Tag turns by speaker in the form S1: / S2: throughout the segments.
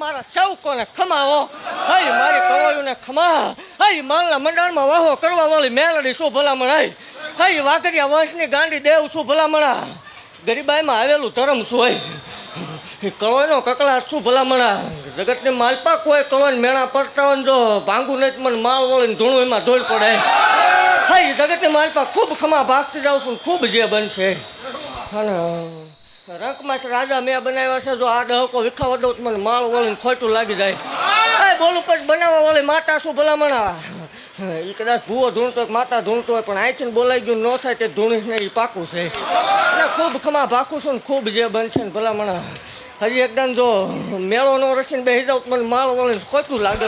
S1: મારા સૌ કોને ખમાવો હઈ મારી કળોયુને ખમા હઈ માલના મંડાણમાં વાહો કરવા વાળી મેલડી શું ભલામણ હઈ વાઘરિયા વંશની ગાંડી દેવ શું ભલામણા ગરીબાઈમાં આવેલું ધર્મ શું હોય કળોયનો કકલાટ શું ભલામણા જગતને માલપાક હોય કળોય મેણા પડતા હોય જો ભાંગું નહીં મને માલ વળીને ધૂણું એમાં ધોળ પડે હઈ જગતને માલપાક ખૂબ ખમા ભાગતી જાઉં છું ખૂબ જે બનશે અને રંકમાં રાજા મેં બનાવ્યા છે જો આ ડહકો વિખાવા દઉં મને માળ વળીને ખોટું લાગી જાય બોલું પછી બનાવવા વાળી માતા શું ભલામણા એ કદાચ ભૂવો ધૂણતો હોય માતા ધૂણતો હોય પણ અહીંથી બોલાઈ ગયું ન થાય તે ધૂણીશ ને એ પાકું છે એટલે ખૂબ ખમા ભાખું છું ને ખૂબ જે બનશે ને ભલામણા હજી એકદમ જો મેળો નો રસીને બેસી જાઉં મને માળ વળીને ખોટું લાગે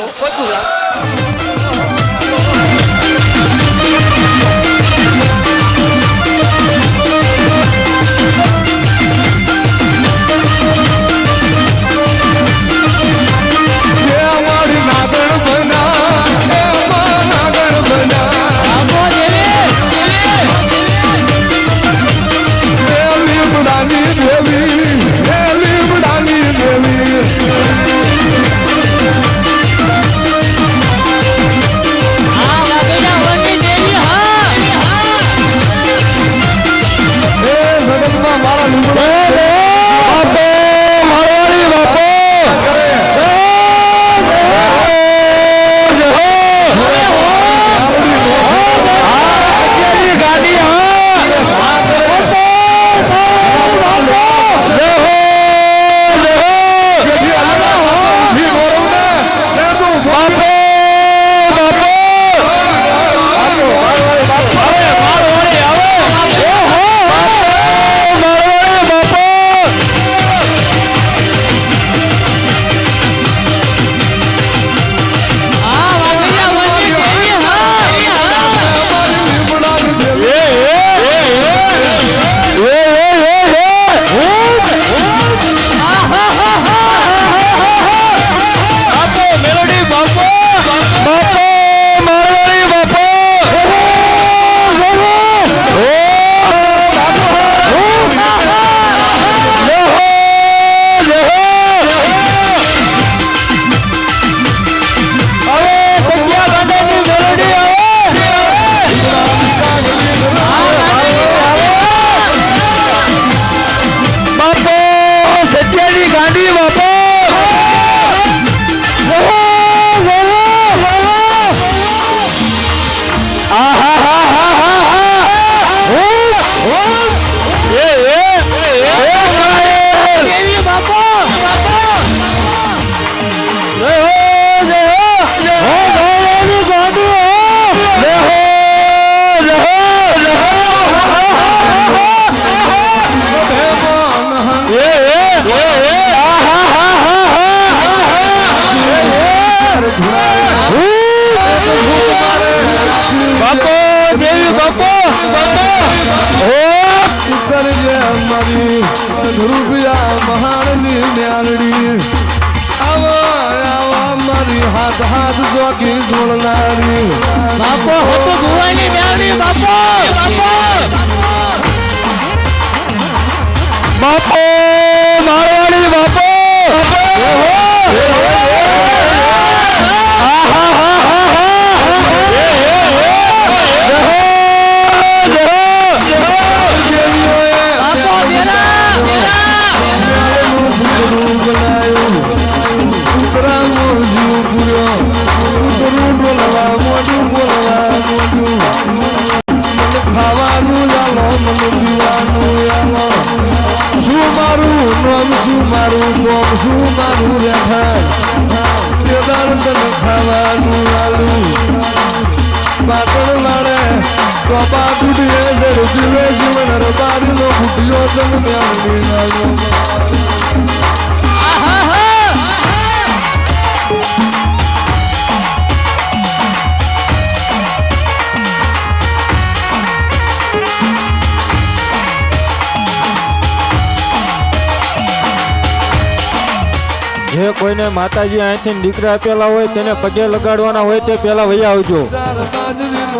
S2: જે કોઈને માતાજી અહીંથી દીકરા આપેલા હોય તેને પગે લગાડવાના હોય તે પહેલા વહી આવજો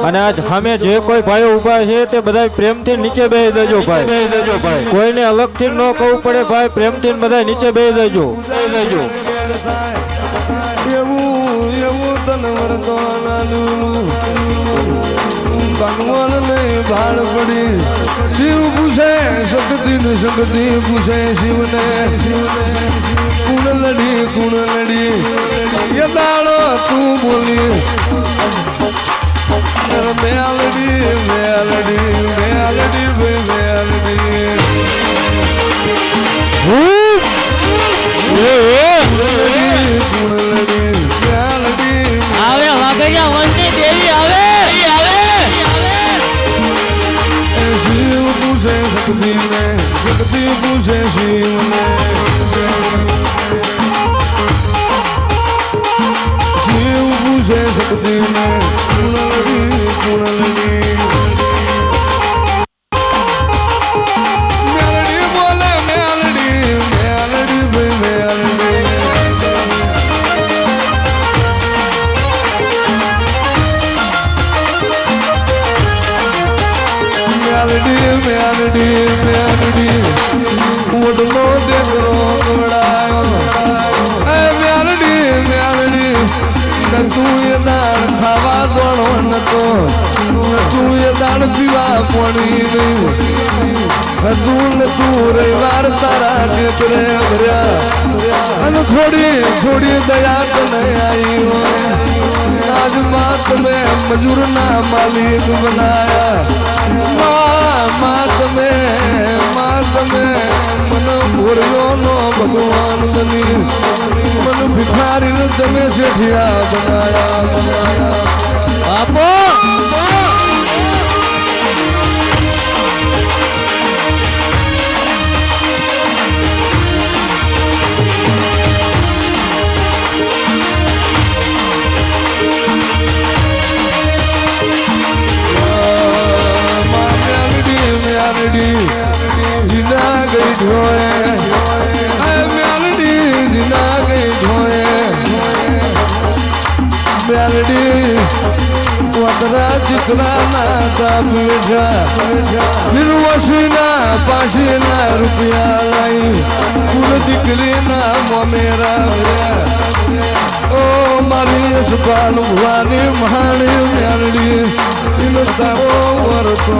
S2: અને આજ સામે જે કોઈ ભાઈઓ ઊભા છે તે બધા પ્રેમથી નીચે બેસી જજો ભાઈ કોઈને અલગથી ન કહવું પડે ભાઈ પ્રેમથી બધા નીચે બેસી જજો
S3: તો ભગવાન ને ભાળ પડી શિવ પૂછે શક્તિ ને શક્તિ પૂછે શિવને કુણ લડી એ દાડો તું બોલી મેલડી મેલડી મેલડી મેલડી
S1: આવે વાગડિયા વંશની દેવી આવે
S3: શિવ પૂછે શક્તિ ને શક્તિ પૂછે શિવને શિવ પૂછે શક્તિ ને કુણલની મેલડી બોલે મેલડી મેલડી મેલડી મેલડી મેલડી મોટલો દેખરો કવડાયો એ મેલડી મેલડી તું એ દાળ ખાવા દોડો નતો તું એ દાળ પીવા પડી નહીં તું રવિવાર તારા ક્ષેત્રે ભર્યા અને થોડી દયા તને આવી આજ માં તમે મજૂરના માલિક બનાયા તમે મને ભોર્યો નો ભગવાન બની મને ભિખારી તમે શેઠિયા બનાયા
S1: બાપો
S3: જીના ગઈ ઢોએ મેલડી જીના ગઈ ઢોએ મેલડી વતરા ચિતરા ના તાપ બેઠા નિર્વસીના પાસીના રૂપિયા લાઈ કુલ દીકરીના મોમેરા ઓ મારી અસપાલ ભવાની મહાણી મેલડી એનો તારો વરસો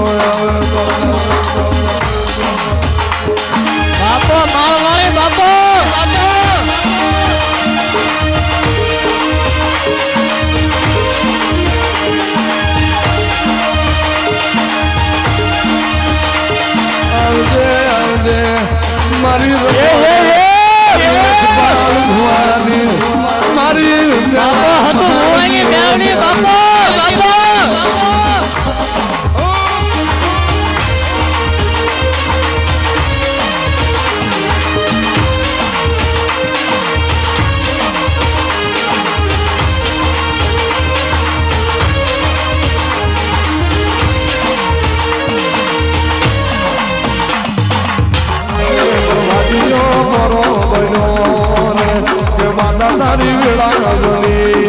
S1: બાપો માળવાળી બાપો
S3: આવજે મારી ભવાની મારી
S1: બાપો હતું હોવાની મેળવી બાપો
S3: માતા તારી વેળા ગણી